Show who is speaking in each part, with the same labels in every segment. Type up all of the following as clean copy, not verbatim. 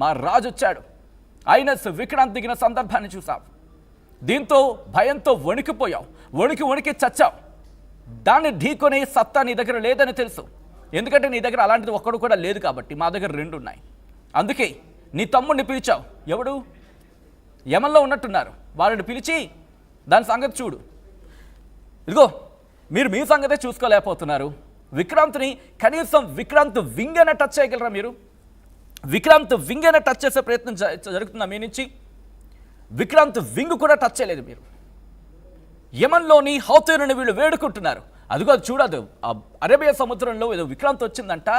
Speaker 1: మా రాజు వచ్చాడు. ఐఎన్ఎస్ విక్రాంత్ దిగిన సందర్భాన్ని చూసాం. దీంతో భయంతో వణికిపోయావు, వణికి చచ్చావు. దాన్ని ఢీకొనే సత్తా నీ దగ్గర లేదని తెలుసు. ఎందుకంటే నీ దగ్గర అలాంటిది ఒక్కడు కూడా లేదు కాబట్టి. మా దగ్గర 2 ఉన్నాయి. అందుకే నీ తమ్ముడిని పిలిచావు. ఎవడు? యమన్లో ఉన్నట్టున్నారు. వాళ్ళని పిలిచి దాని సంగతి చూడు. ఇదిగో మీరు మీ సంగతే చూసుకోలేకపోతున్నారు. విక్రాంత్ని కనీసం విక్రాంత్ వింగ్ అయినా టచ్ చేయగలరా మీరు? విక్రాంత్ వింగ్ అయినా టచ్ చేసే ప్రయత్నం జరుగుతుందా మీ నుంచి? విక్రాంత్ వింగ్ కూడా టచ్ చేయలేదు మీరు. యమన్లోని హౌతీని వీళ్ళు వేడుకుంటున్నారు. అదిగో అది చూడదు. అరేబియా సముద్రంలో ఏదో విక్రాంత్ వచ్చిందంట,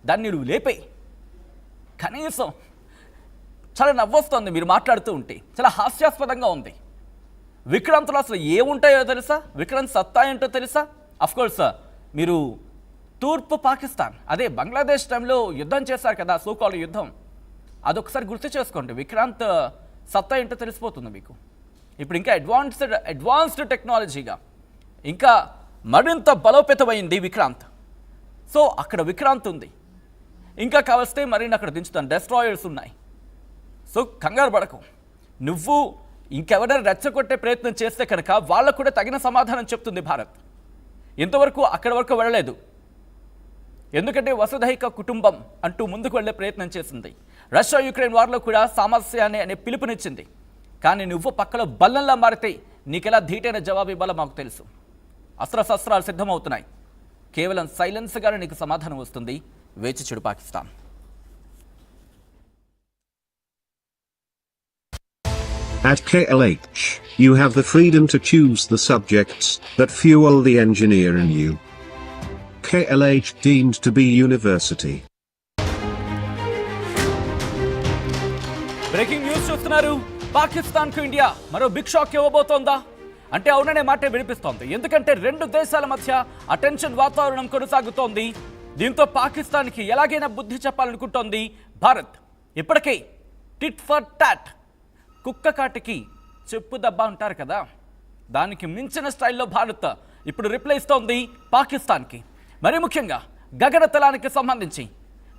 Speaker 1: దాన్ని నువ్వు లేపే. కనీసం చాలా నవ్వొస్తుంది మీరు మాట్లాడుతూ ఉంటే. చాలా హాస్యాస్పదంగా ఉంది. విక్రాంత్లో అసలు ఏముంటాయో తెలుసా? విక్రాంత్ సత్తా ఏంటో తెలుసా? అఫ్కోర్స్ మీరు తూర్పు పాకిస్తాన్, అదే బంగ్లాదేశ్ టైంలో యుద్ధం చేశారు కదా, సోకాల్ యుద్ధం. అదొకసారి గుర్తు చేసుకోండి. విక్రాంత్ సత్తా ఏంటో తెలిసిపోతుంది మీకు. ఇప్పుడు ఇంకా అడ్వాన్స్డ్ టెక్నాలజీగా ఇంకా మరింత బలోపేతమైంది విక్రాంత్. సో అక్కడ విక్రాంత్ ఉంది. ఇంకా కావలిస్తే మరిన్ని అక్కడ దించుతాను. డెస్ట్రాయర్స్ ఉన్నాయి. సో కంగారు పడకు. నువ్వు ఇంకెవరైనా రెచ్చగొట్టే ప్రయత్నం చేస్తే కనుక వాళ్ళకు కూడా తగిన సమాధానం చెప్తుంది భారత్. ఇంతవరకు అక్కడి వరకు వెళ్ళలేదు. ఎందుకంటే వసుధైక కుటుంబం అంటూ ముందుకు వెళ్ళే ప్రయత్నం చేసింది. రష్యా యుక్రెయిన్ వార్లో కూడా సామరస్యాన్ని అనే పిలుపునిచ్చింది. కానీ నువ్వు పక్కలో బల్లంలా మారితే నీకెలా ధీటైన జవాబు ఇవ్వాలో మాకు తెలుసు. అస్త్రశస్త్రాలు సిద్ధమవుతున్నాయి. కేవలం సైలెన్స్గానే నీకు సమాధానం వస్తుంది. వేచి చూడు Pakistan.
Speaker 2: At KLH, you have the freedom to choose the subjects that fuel the engineer in you. KLH deemed to be university.
Speaker 1: Breaking news చూస్తున్నారు. పాకిస్తాన్కు ఇండియా మరో బిగ్ షాక్ ఇవ్వబోతోందా అంటే అవుననే మాటే వినిపిస్తోంది. ఎందుకంటే 2 దేశాల మధ్య అటెన్షన్ వాతావరణం కొనసాగుతోంది. దీంతో పాకిస్తాన్కి ఎలాగైనా బుద్ధి చెప్పాలనుకుంటోంది భారత్. ఇప్పటికే టిట్ ఫర్ టాట్, కుక్క కాటికి చెప్పు దెబ్బ అంటారు కదా, దానికి మించిన స్టైల్లో భారత్ ఇప్పుడు రిప్లై ఇస్తోంది పాకిస్తాన్కి. మరి ముఖ్యంగా గగనతలానికి సంబంధించి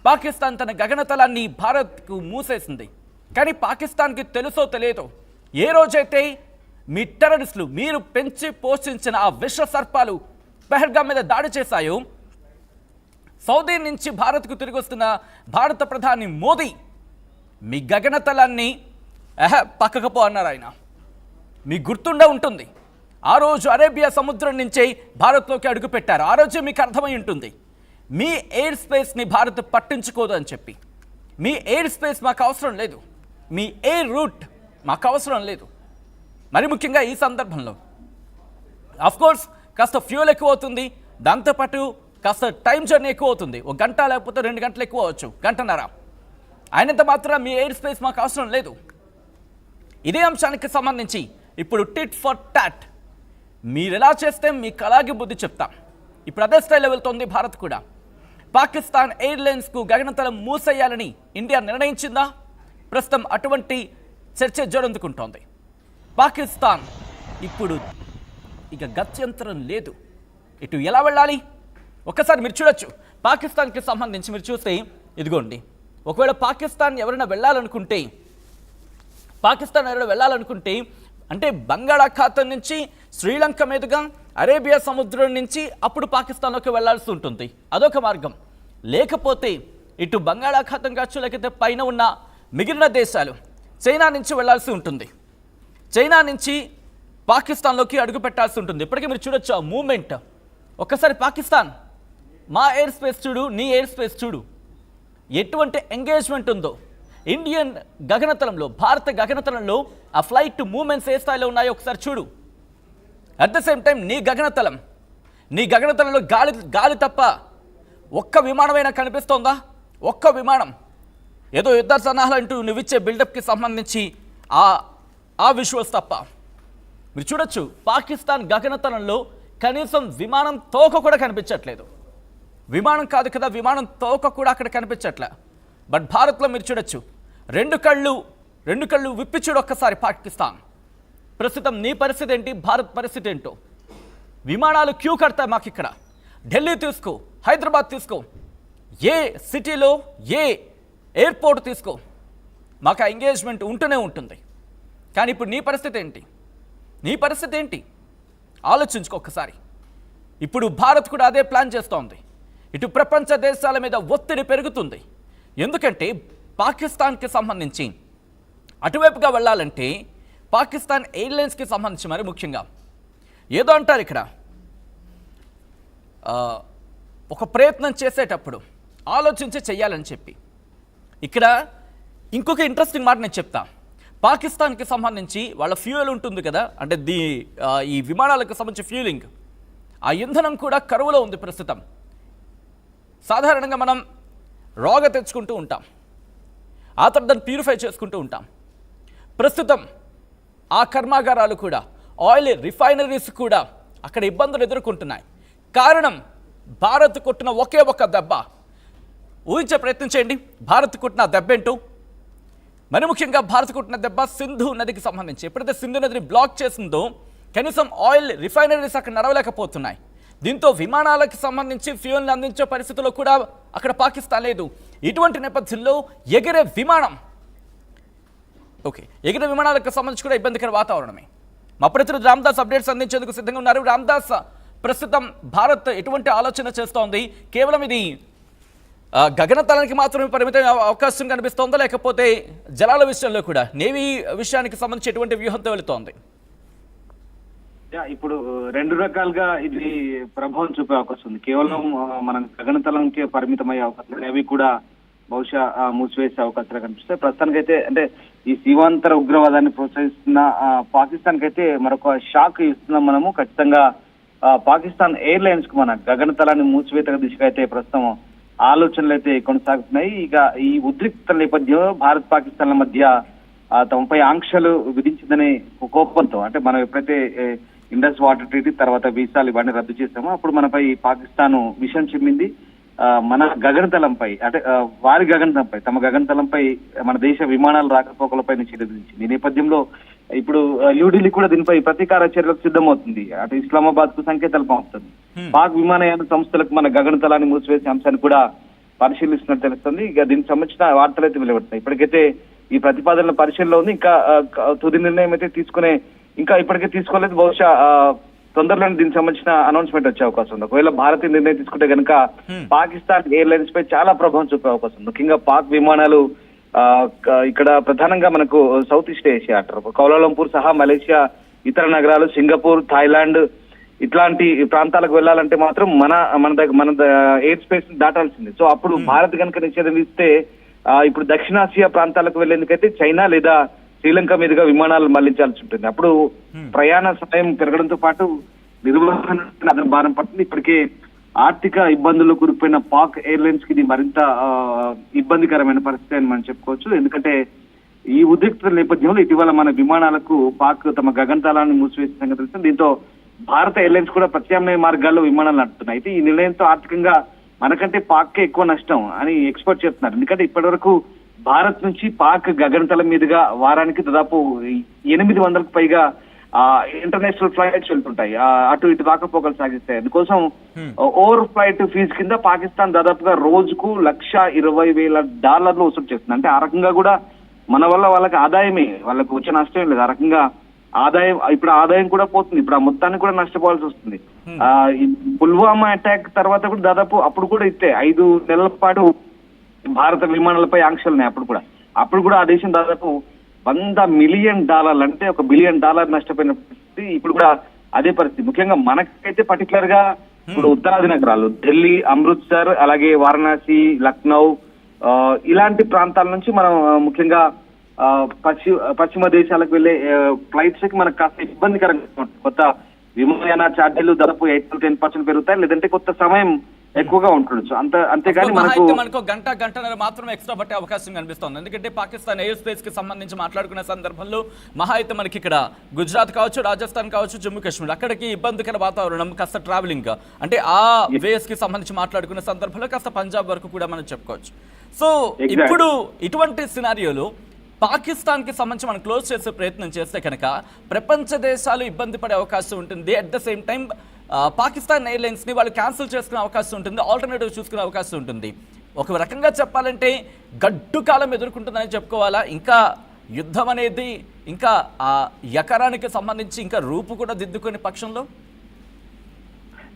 Speaker 1: పాకిస్తాన్ తన గగనతలాన్ని భారత్కు మూసేసింది. కానీ పాకిస్తాన్కి తెలుసో తెలియదో, ఏ రోజైతే మీ టెర్రరిస్టులు మీరు పెంచి పోషించిన ఆ విష సర్పాలు పెహల్గాం మీద దాడి చేశాయో, సౌదీ నుంచి భారత్కు తిరిగి వస్తున్న భారత ప్రధాని మోదీ మీ గగనతలాన్ని పక్కకు పో అన్నారు ఆయన. మీకు గుర్తుండే ఉంటుంది, ఆ రోజు అరేబియా సముద్రం నుంచే భారత్లోకి అడుగుపెట్టారు. ఆ రోజే మీకు అర్థమై ఉంటుంది మీ ఎయిర్ స్పేస్ని భారత్ పట్టించుకోదు అని చెప్పి. మీ ఎయిర్ స్పేస్ మాకు అవసరం లేదు, మీ ఎయిర్ రూట్ మాకు అవసరం లేదు. మరి ముఖ్యంగా ఈ సందర్భంలో అఫ్కోర్స్ కాస్త ఫ్యూల్ ఎక్కువ అవుతుంది, దాంతోపాటు కాస్త టైం జర్నీ ఎక్కువ అవుతుంది. 1 గంట లేకపోతే 2 గంటలు ఎక్కువ అవ్వచ్చు, 1.5 గంటల. అయినంత మాత్రం మీ ఎయిర్ స్పేస్ మాకు అవసరం లేదు. ఇదే అంశానికి సంబంధించి ఇప్పుడు టిట్ ఫర్ టాట్, మీరు ఎలా చేస్తే మీకు అలాగే బుద్ధి చెప్తాం. ఇప్పుడు అదే స్టైల్లో వెళ్తోంది భారత్ కూడా. పాకిస్తాన్ ఎయిర్లైన్స్కు గగనతలం మూసేయాలని ఇండియా నిర్ణయించిందా? ప్రస్తుతం అటువంటి చర్చ జోరందుకుంటోంది. పాకిస్తాన్ ఇప్పుడు ఇక గత్యంతరం లేదు. ఇటు ఎలా వెళ్ళాలి ఒక్కసారి మీరు చూడొచ్చు. పాకిస్తాన్కి సంబంధించి మీరు చూస్తే ఇదిగోండి, ఒకవేళ పాకిస్తాన్ ఎవరైనా వెళ్ళాలనుకుంటే అంటే బంగాళాఖాతం నుంచి శ్రీలంక మీదుగా అరేబియా సముద్రం నుంచి అప్పుడు పాకిస్తాన్లోకి వెళ్లాల్సి ఉంటుంది. అదొక మార్గం. లేకపోతే ఇటు బంగాళాఖాతం కావచ్చు, లేకపోతే పైన ఉన్న మిగిలిన దేశాలు చైనా నుంచి వెళ్లాల్సి ఉంటుంది. చైనా నుంచి పాకిస్తాన్లోకి అడుగు పెట్టాల్సి ఉంటుంది. ఇప్పటికీ మీరు చూడొచ్చు ఆ మూమెంట్. ఒక్కసారి పాకిస్తాన్ మా ఎయిర్ స్పేస్ చూడు, నీ ఎయిర్ స్పేస్ చూడు, ఎటువంటి ఎంగేజ్మెంట్ ఉందో. ఇండియన్ గగనతలంలో, భారత గగనతలంలో ఆ ఫ్లైట్ మూమెంట్స్ ఏ స్థాయిలో ఉన్నాయో ఒకసారి చూడు. అట్ ద సేమ్ టైం నీ గగనతలంలో గాలి తప్ప ఒక్క విమానమైనా కనిపిస్తోందా? ఒక్క విమానం. ఏదో యుద్ధ సన్నాహాలు అంటూ నువ్విచ్చే బిల్డప్కి సంబంధించి ఆ విజువల్స్ తప్ప. మీరు చూడొచ్చు పాకిస్తాన్ గగనతలంలో కనీసం విమానం తోక కూడా కనిపించట్లేదు. విమానం కాదు కదా, విమానం తోక కూడా అక్కడ కనిపించట్లే. బట్ భారత్లో మీరు చూడొచ్చు, రెండు కళ్ళు విప్పి చూడు ఒక్కసారి పాకిస్తాన్. ప్రస్తుతం నీ పరిస్థితి ఏంటి, భారత్ పరిస్థితి ఏంటో. విమానాలు క్యూ కడతాయి మాకు ఇక్కడ. ఢిల్లీ తీసుకో, హైదరాబాద్ తీసుకో, ఏ సిటీలో ఏ ఎయిర్పోర్ట్ తీసుకో, మాకు ఆ ఎంగేజ్మెంట్ ఉంటూనే ఉంటుంది. కానీ ఇప్పుడు నీ పరిస్థితి ఏంటి? ఆలోచించుకో ఒక్కసారి. ఇప్పుడు భారత్ కూడా అదే ప్లాన్ చేస్తోంది. ఇటు ప్రపంచ దేశాల మీద ఒత్తిడి పెరుగుతుంది. ఎందుకంటే పాకిస్తాన్కి సంబంధించి అటువైపుగా వెళ్ళాలంటే పాకిస్తాన్ ఎయిర్లైన్స్కి సంబంధించి మరి ముఖ్యంగా ఏదో అంటారు ఇక్కడ, ఒక ప్రయత్నం చేసేటప్పుడు ఆలోచించి చెయ్యాలని చెప్పి. ఇక్కడ ఇంకొక ఇంట్రెస్టింగ్ మాట నేను చెప్తా. పాకిస్తాన్కి సంబంధించి వాళ్ళ ఫ్యూయల్ ఉంటుంది కదా, అంటే ఈ విమానాలకు సంబంధించి ఫ్యూలింగ్, ఆ ఇంధనం కూడా కరువులో ఉంది ప్రస్తుతం. సాధారణంగా మనం రాగా తెచ్చుకుంటూ ఉంటాం, ఆ తర్వాత దాన్ని ప్యూరిఫై చేసుకుంటూ ఉంటాం. ప్రస్తుతం ఆ కర్మాగారాలు కూడా, ఆయిల్ రిఫైనరీస్ కూడా అక్కడ ఇబ్బందులు ఎదుర్కొంటున్నాయి. కారణం భారత్ కొట్టిన ఒకే ఒక్క దెబ్బ. ఊహించే ప్రయత్నం చేయండి భారత్ కొట్టిన దెబ్బ ఏంటో. మరి ముఖ్యంగా భారత్ కొట్టిన దెబ్బ సింధు నదికి సంబంధించి. ఎప్పుడైతే సింధు నదిని బ్లాక్ చేసిందో కనీసం ఆయిల్ రిఫైనరీస్ అక్కడ నడవలేకపోతున్నాయి. దీంతో విమానాలకు సంబంధించి ఫ్యూయల్ని అందించే పరిస్థితుల్లో కూడా అక్కడ పాకిస్తాన్ లేదు. ఇటువంటి నేపథ్యంలో ఎగిరే విమానాలకు సంబంధించి కూడా ఇబ్బందికర వాతావరణమే. మా ప్రతినిధి రామ్దాస్ అప్డేట్స్ అందించేందుకు సిద్ధంగా ఉన్నారు. రామ్దాస్, ప్రస్తుతం భారత్ ఎటువంటి ఆలోచన చేస్తోంది? కేవలం ఇది గగనతలానికి మాత్రమే పరిమితం అవకాశం కనిపిస్తోందా, లేకపోతే జలాల విషయంలో కూడా నేవీ విషయానికి సంబంధించి ఎటువంటి వ్యూహంతో వెళుతోంది?
Speaker 3: ఇప్పుడు రెండు రకాలుగా ఇది ప్రభావం చూపే అవకాశం ఉంది. కేవలం మనం గగనతలంకే పరిమితమయ్యే అవకాశం, నేవీ కూడా బహుశా మూసివేసే అవకాశాలు కనిపిస్తాయి. ప్రస్తుతానికైతే అంటే ఈ సీమాంతర ఉగ్రవాదాన్ని ప్రోత్సహిస్తున్న పాకిస్తాన్ కైతే మరొక షాక్ ఇస్తున్నాం మనము. ఖచ్చితంగా పాకిస్తాన్ ఎయిర్లైన్స్ కు మన గగనతలాన్ని మూసివేత దిశగా అయితే ప్రస్తుతం ఆలోచనలు అయితే కొనసాగుతున్నాయి. ఇక ఈ ఉద్రిక్త నేపథ్యంలో భారత్ పాకిస్తాన్ల మధ్య తమపై ఆంక్షలు విధించిందనే కోపంతో, అంటే మనం ఎప్పుడైతే ఇండస్ వాటర్ ట్రీటీ తర్వాత వీసాలు ఇవన్నీ రద్దు చేసామో అప్పుడు మనపై పాకిస్తాన్ విషయం చెమ్మింది. మన గగనతలంపై, అంటే వారి గగనతలంపై, తమ గగనతలంపై మన దేశ విమానాల రాకపోకలపై నిషేధం విధించింది. ఈ నేపథ్యంలో ఇప్పుడు న్యూఢిల్లీ కూడా దీనిపై ప్రతీకార చర్యలకు సిద్ధమవుతుంది. అటు ఇస్లామాబాద్ కు సంకేతాలు పంపుతుంది. పాక్ విమానయాన సంస్థలకు మన గగనతలాన్ని మూసివేసే అంశాన్ని కూడా పరిశీలిస్తున్నట్టు తెలుస్తుంది. ఇక దీనికి సంబంధించిన వార్తలు అయితే వెలువడుతున్నాయి. ఇప్పటికైతే ఈ ప్రతిపాదనల పరిశీలనలో ఉంది. ఇంకా తుది నిర్ణయం అయితే ఇంకా ఇప్పటికే తీసుకోలేదు. బహుశా తొందరలోనే దీనికి సంబంధించిన అనౌన్స్మెంట్ వచ్చే అవకాశం ఉంది. ఒకవేళ భారతీయ నిర్ణయం తీసుకుంటే కనుక పాకిస్తాన్ ఎయిర్లైన్స్ పై చాలా ప్రభావం చూపే అవకాశం ఉంది. ముఖ్యంగా పాక్ విమానాలు ఇక్కడ ప్రధానంగా మనకు సౌత్ ఈస్ట్ ఏషియా అంటారు, కౌలాలంపూర్ సహా మలేషియా, ఇతర నగరాలు, సింగపూర్, థాయిలాండ్ ఇట్లాంటి ప్రాంతాలకు వెళ్ళాలంటే మాత్రం మన ఎయిర్ స్పేస్ దాటాల్సింది. సో అప్పుడు భారత్ కనుక నిషేధం ఇస్తే ఇప్పుడు దక్షిణాసియా ప్రాంతాలకు వెళ్లేందుకైతే చైనా లేదా శ్రీలంక మీదుగా విమానాలు మళ్లించాల్సి ఉంటుంది. అప్పుడు ప్రయాణ సమయం పెరగడంతో పాటు నిర్వహణ అదన భారం పడుతుంది. ఇప్పటికే ఆర్థిక ఇబ్బందుల్లో కూరుకుపోయిన పాక్ ఎయిర్లైన్స్ కి ఇది మరింత ఇబ్బందికరమైన పరిస్థితి అని మనం చెప్పుకోవచ్చు. ఎందుకంటే ఈ ఉద్రిక్తత నేపథ్యంలో ఇటీవల మన విమానాలకు పాక్ తమ గగనతలాన్ని మూసివేసిన సంగతి తెలుస్తుంది. దీంతో భారత ఎయిర్లైన్స్ కూడా ప్రత్యామ్నాయ మార్గాల్లో విమానాలు నడుపుతున్నాయి. అయితే ఈ నిర్ణయంతో ఆర్థికంగా మనకంటే పాక్ ఎక్కువ నష్టం అని ఎక్స్పర్ట్ చెప్తున్నారు. ఎందుకంటే ఇప్పటి వరకు భారత్ నుంచి పాక్ గగనతలం మీదుగా వారానికి దాదాపు 800కు పైగా ఇంటర్నేషనల్ ఫ్లైట్స్ వెళ్తుంటాయి. అటు ఇటు రాకపోకలు సాగిస్తాయి. అందుకోసం ఓవర్ ఫ్లైట్ ఫీజు కింద పాకిస్తాన్ దాదాపుగా రోజుకు $120,000 వసూలు చేస్తుంది. అంటే ఆ రకంగా కూడా మన వల్ల వాళ్ళకి ఆదాయమే, వాళ్ళకు వచ్చే నష్టం లేదు. ఆ రకంగా ఆదాయం కూడా పోతుంది. ఇప్పుడు ఆ మొత్తాన్ని కూడా నష్టపోవాల్సి వస్తుంది. పుల్వామా అటాక్ తర్వాత కూడా దాదాపు అప్పుడు కూడా 5 నెలల పాటు భారత విమానాలపై ఆంక్షలు ఉన్నాయి. అప్పుడు కూడా ఆ దేశం దాదాపు $100 మిలియన్, అంటే $1 బిలియన్ నష్టపోయిన పరిస్థితి. ఇప్పుడు కూడా అదే పరిస్థితి. ముఖ్యంగా మనకైతే పర్టికులర్ గా ఇప్పుడు ఉత్తరాది నగరాలు ఢిల్లీ, అమృత్సర్, అలాగే వారణాసి, లక్నో ఇలాంటి ప్రాంతాల నుంచి మనం ముఖ్యంగా పశ్చిమ దేశాలకు వెళ్లే ఫ్లైట్స్ కి మనకు కాస్త ఇబ్బందికరంగా ఉంటుంది. కొత్త విమానయాన ఛార్జీలు దాదాపు 8 to 10% పెరుగుతాయి, లేదంటే కొత్త సమయం ఎక్కువగా ఉంటుండొచ్చు. అంతేగాని
Speaker 1: మనకు గంటన్నర మాత్రం ఎక్స్ట్రా పట్టే అవకాశం కనిపిస్తుంది. ఎందుకంటే పాకిస్తాన్ ఎయిర్ స్పేస్ కి సంబంధించి మాట్లాడుకునే సందర్భంలో మహా అయితే మనకి ఇక్కడ గుజరాత్ కావచ్చు, రాజస్థాన్ కావచ్చు, జమ్మూ కాశ్మీర్ అక్కడికి ఇబ్బందికర వాతావరణం, కాస్త ట్రావెలింగ్, అంటే ఆ వేస్ కి సంబంధించి మాట్లాడుకునే సందర్భంలో కాస్త పంజాబ్ వరకు కూడా మనం చెప్పుకోవచ్చు. సో ఇప్పుడు ఇటువంటి సినారియోలో పాకిస్తాన్ కి సంబంధించి మనం క్లోజ్ చేసే ప్రయత్నం చేస్తే కనుక ప్రపంచ దేశాలు ఇబ్బంది పడే అవకాశం ఉంటుంది. At the same time Pakistan airlines ని వాళ్ళు క్యాన్సిల్ చేసుకునే అవకాశం ఉంటుంది, ఆల్టర్నేటివ్ చూసుకునే అవకాశం ఉంటుంది. ఒక రకంగా చెప్పాలంటే గడ్డు కాలం ఎదుర్కొంటుందని చెప్పుకోవాలా? ఇంకా యుద్ధం అనేది ఇంకా ఆ ఎకరానికి సంబంధించి ఇంకా రూపు కూడా దిద్దుకునే పక్షంలో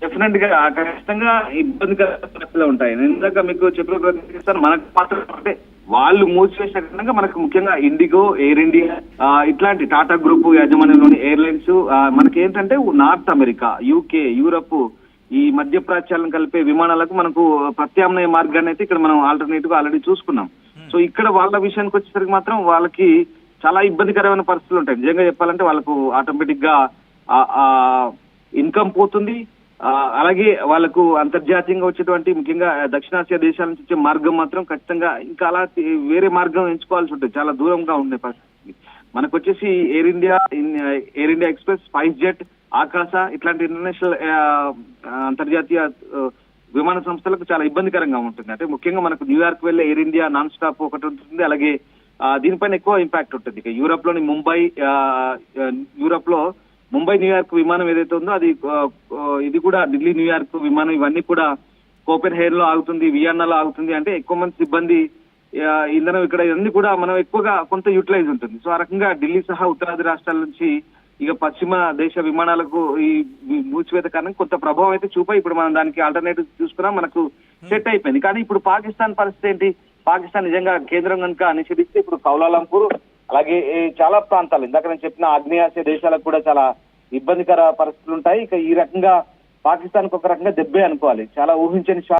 Speaker 3: డెఫినెట్ గా ఖచ్చితంగా ఇబ్బందికర పరిస్థితులు ఉంటాయి. నేను ఇందాక మీకు చెప్పిన మనకు మాత్రం అంటే వాళ్ళు మూసివేసిన కారణంగా మనకు ముఖ్యంగా ఇండిగో, ఎయిర్ ఇండియా ఇట్లాంటి టాటా గ్రూప్ యాజమాన్యంలోని ఎయిర్లైన్స్ మనకి ఏంటంటే నార్త్ అమెరికా, యూకే, యూరప్ ఈ మధ్య ప్రాచ్యాలను కలిపే విమానాలకు మనకు ప్రత్యామ్నాయ మార్గాన్ని అయితే ఇక్కడ మనం ఆల్టర్నేటివ్ ఆల్రెడీ చూసుకున్నాం. సో ఇక్కడ వాళ్ళ విషయానికి వచ్చేసరికి మాత్రం వాళ్ళకి చాలా ఇబ్బందికరమైన పరిస్థితులు ఉంటాయి. నిజంగా చెప్పాలంటే వాళ్ళకు ఆటోమేటిక్ గా ఇన్కమ్ పోతుంది. అలాగే వాళ్ళకు అంతర్జాతీయంగా వచ్చేటువంటి ముఖ్యంగా దక్షిణాసియా దేశాల నుంచి వచ్చే మార్గం మాత్రం ఖచ్చితంగా ఇంకా అలా వేరే మార్గం ఎంచుకోవాల్సి ఉంటుంది, చాలా దూరంగా ఉండే పరిస్థితి. మనకు వచ్చేసి air India express, spice jet, ఆకాశ ఇట్లాంటి ఇంటర్నేషనల్ అంతర్జాతీయ విమాన సంస్థలకు చాలా ఇబ్బందికరంగా ఉంటుంది. అంటే ముఖ్యంగా మనకు న్యూయార్క్ వెళ్ళే ఎయిర్ ఇండియా నాన్ స్టాప్ ఒకటి ఉంటుంది. అలాగే దీనిపైన ఎక్కువ ఇంపాక్ట్ ఉంటుంది. ఇక యూరప్ లోని యూరప్ లో ముంబై న్యూయార్క్ విమానం ఏదైతే ఉందో అది ఇది కూడా ఢిల్లీ న్యూయార్క్ విమానం ఇవన్నీ కూడా కోపెన్ హెయిర్ లో ఆగుతుంది, వియన్నాలో ఆగుతుంది. అంటే ఎక్కువ మంది సిబ్బంది ఇంధనం ఇక్కడ ఇవన్నీ కూడా మనం ఎక్కువగా కొంత యూటిలైజ్ ఉంటుంది. సో ఆ రకంగా ఢిల్లీ సహా ఉత్తరాది రాష్ట్రాల నుంచి ఇక పశ్చిమ దేశ విమానాలకు ఈ మూసివేత కారణంగా కొంత ప్రభావం అయితే చూపాయి. ఇప్పుడు మనం దానికి ఆల్టర్నేటివ్ చూసుకున్నా మనకు సెట్ అయిపోయింది. కానీ ఇప్పుడు పాకిస్తాన్ పరిస్థితి ఏంటి? పాకిస్తాన్ నిజంగా కేంద్రం కనుక నిషేధిస్తే ఇప్పుడు కౌలాలంపూర్ అలాగే చాలా ప్రాంతాలు ఇందాక నేను చెప్పిన ఆగ్నేయాసియా దేశాలకు కూడా చాలా ఇబ్బందికర పరిస్థితులు ఉంటాయి. ఇక ఈ రకంగా పాకిస్తాన్ కు ఒక రకంగా దెబ్బే అనుకోవాలి. చాలా ఊహించని